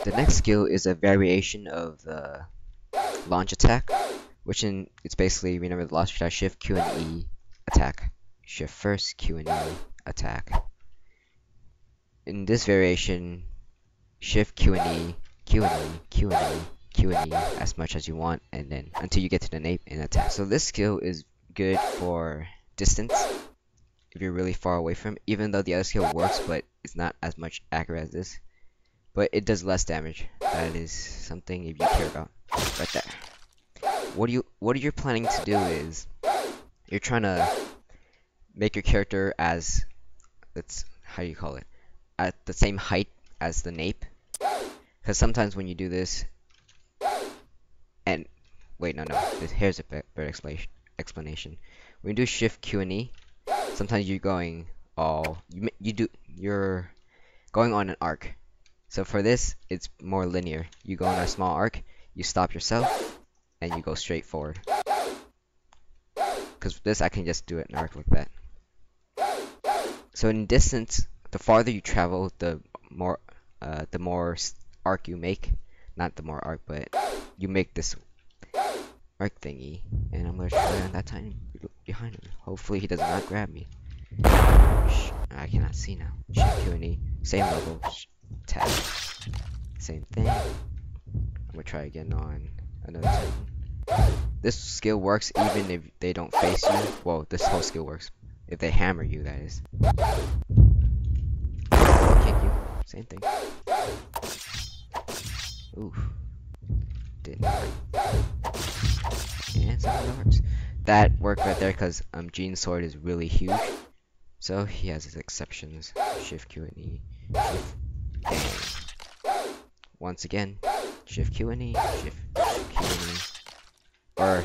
The next skill is a variation of the launch attack, which it's basically, remember the launch attack, shift, Q and E, attack. Shift first, Q and E, attack. In this variation, shift, Q and E, Q and E, Q and E, Q and E as much as you want, and then until you get to the nape and attack. So this skill is good for distance, if you're really far away from it, even though the other skill works, but it's not as much accurate as this. But it does less damage. That is something if you care about. Right there. What you're planning to do is you're trying to make your character as, how do you call it, at the same height as the nape. Because sometimes when you do this, and wait, no, here's a better explanation. When you do shift, Q and E, sometimes you're going you're going on an arc. So for this, it's more linear. You go on a small arc, you stop yourself, and you go straight forward. Because this, I can just do it in an arc like that. So in distance, the farther you travel, the more arc you make. Not the more arc, but you make this arc thingy. And I'm gonna try on that time behind him. Hopefully he does not grab me. I cannot see now. Shift, Q and E, same level. Tap. Same thing. I'm gonna try again on another time. This skill works even if they don't face you. Well, this whole skill works if they hammer you, that is. Kick you. Same thing. Oof. Didn't work. And 7 yards. That worked right there because Gene's sword is really huge. So he has his exceptions. Shift, Q and E. Shift. And once again, shift, Q and E, shift, Q and E. Or,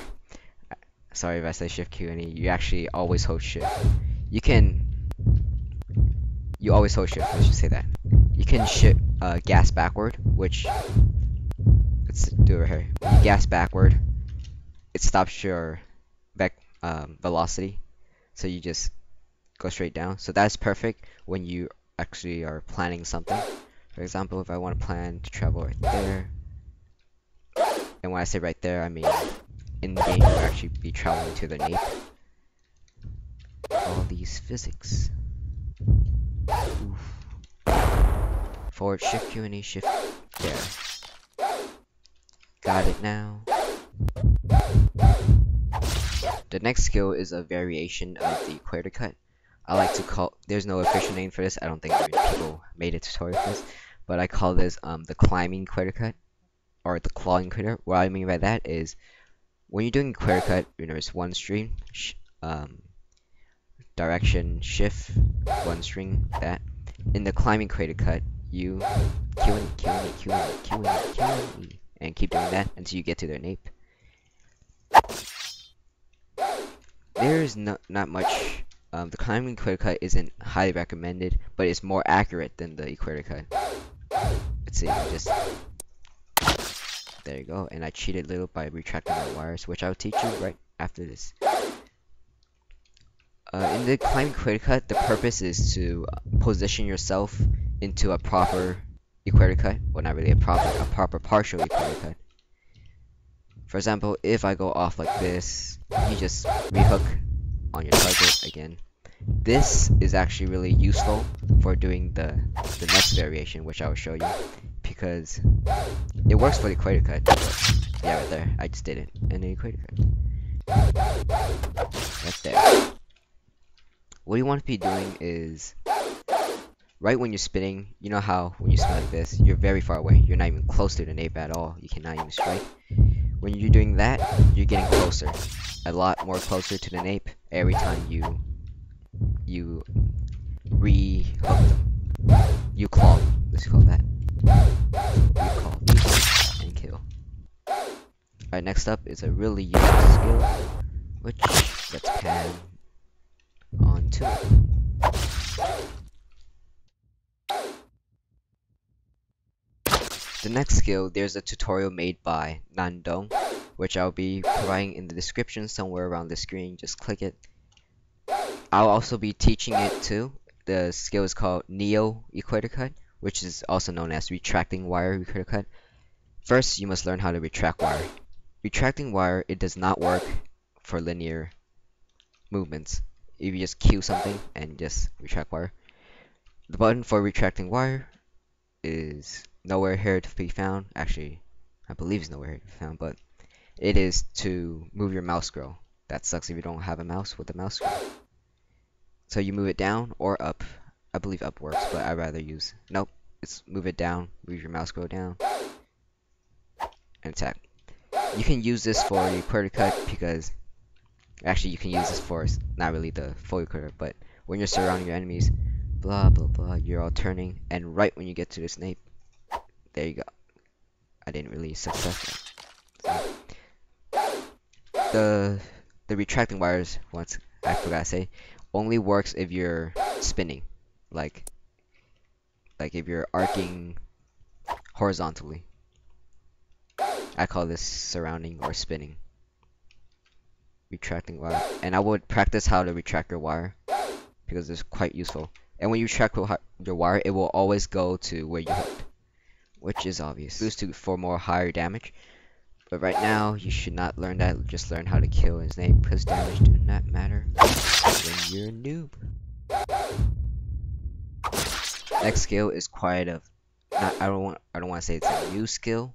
sorry if I say shift, Q and E, you actually always hold shift. You always hold shift, let's just say that. You can shift, gas backward, which, let's do it right here. When you gas backward, it stops your velocity, so you just go straight down. So that's perfect when you actually are planning something. For example, if I want to plan to travel right there, and when I say right there, I mean in the game you'll actually be traveling to the nape. All these physics. Oof. Forward, shift, Q and E, shift, there. Got it now. The next skill is a variation of the equator cut. I like to call, there's no official name for this, I don't think people made a tutorial for this, but I call this the climbing equator cut, or the clawing equator. What I mean by that is, when you're doing equator cut, there's one string, direction, shift, one string, that. In the climbing equator cut, you Q and E, Q and E, Q and E, Q and E, Q and E, and keep doing that until you get to their nape. There's not much. The climbing equator cut isn't highly recommended, but it's more accurate than the equator cut. Let's see, there you go. And I cheated a little by retracting my wires, which I'll teach you right after this. In the climbing equator cut, the purpose is to position yourself into a proper equator cut. Well, not really a proper partial equator cut. For example, if I go off like this, you just rehook on your target again. This is actually really useful for doing the next variation, which I will show you, because it works for the equator cut. But yeah, right there, I just did it in the equator cut. Right there. What you want to be doing is, right when you're spinning, you know how when you spin like this, you're very far away. You're not even close to the nape at all. You cannot even strike. When you're doing that, you're getting closer. A lot more closer to the nape every time you re-hook them. You claw them. Let's call that. You call and kill. Alright, next up is a really useful skill, which let's pan onto it. The next skill, there's a tutorial made by Nandong, which I'll be providing in the description somewhere around the screen. Just click it. I'll also be teaching it too. The skill is called Neo-equator cut, which is also known as retracting wire recorder cut. First, you must learn how to retract wire. Retracting wire, it does not work for linear movements. If you just cue something and just retract wire. The button for retracting wire is nowhere here to be found. Actually, I believe it's nowhere here to be found, but it is to move your mouse scroll. That sucks if you don't have a mouse with a mouse scroll. So you move it down or up. I believe up works, but I'd rather use, nope, it's move it down, move your mouse scroll down, and attack. You can use this for the equator cut because, actually you can use this for, not really the full equator, but when you're surrounding your enemies, blah blah blah, you're all turning, and right when you get to this nape, there you go. I didn't really success that. So, the retracting wires, once I forgot to say, only works if you're spinning, like if you're arcing horizontally. I call this surrounding or spinning. Retracting wire, and I would practice how to retract your wire because it's quite useful. And when you retract your wire, it will always go to where you hooked, which is obvious. Boost for more higher damage. But right now, you should not learn that. Just learn how to kill his name because damage do not matter when you're a noob. Next skill is quite a, I don't want to say it's a new skill.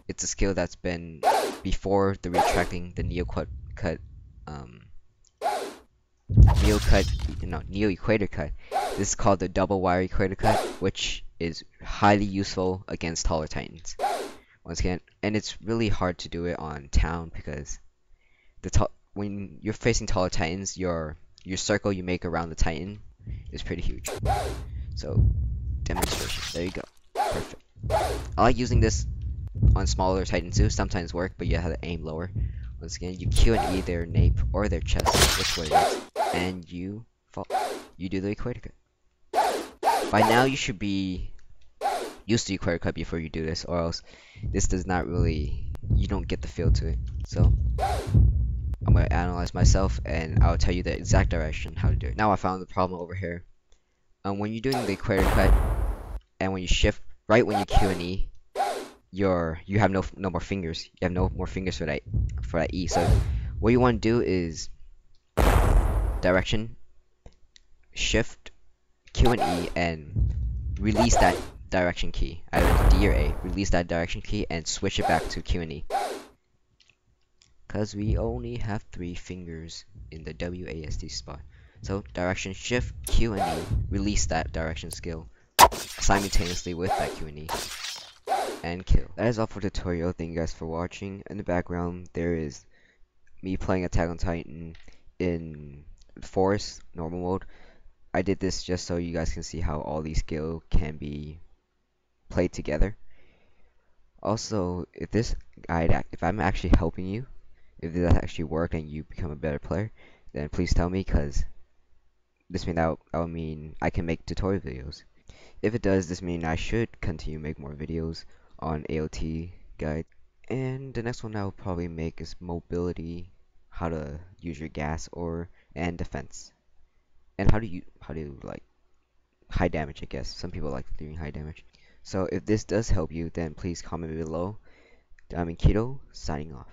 It's a skill that's been before the retracting, the Neo-equator cut. This is called the double wire equator cut, which is highly useful against taller titans. Once again, and it's really hard to do it on town because when you're facing taller titans, your circle you make around the titan is pretty huge. So, demonstration. There you go. Perfect. I like using this on smaller titans too. Sometimes work, but you have to aim lower. Once again, you Q and E their nape or their chest, which way it is, and you fall. You do the equator cut. By now, you should be used to equator cut before you do this, or else this does not really, you don't get the feel to it. So I'm going to analyze myself and I'll tell you the exact direction how to do it. Now I found the problem over here. When you're doing the equator cut and when you shift, right when you Q and E, you have no more fingers. You have no more fingers for that E. So what you want to do is direction, shift, Q and E, and release that direction key, either D or A. Release that direction key and switch it back to Q and E. Cause we only have 3 fingers in the WASD spot. So direction, shift, Q and E. Release that direction skill simultaneously with that Q and E. And kill. That is all for the tutorial. Thank you guys for watching. In the background there is me playing Attack on Titan in Forest normal mode. I did this just so you guys can see how all these skills can be played together. Also, if this guide, if I'm actually helping you, if this actually worked and you become a better player, then please tell me, because this means that will mean I can make tutorial videos. If it does, this means I should continue to make more videos on AOT guide. And the next one I will probably make is mobility, how to use your gas and defense, and how to like high damage. I guess some people like doing high damage. So if this does help you, then please comment below. I'm Keto, signing off.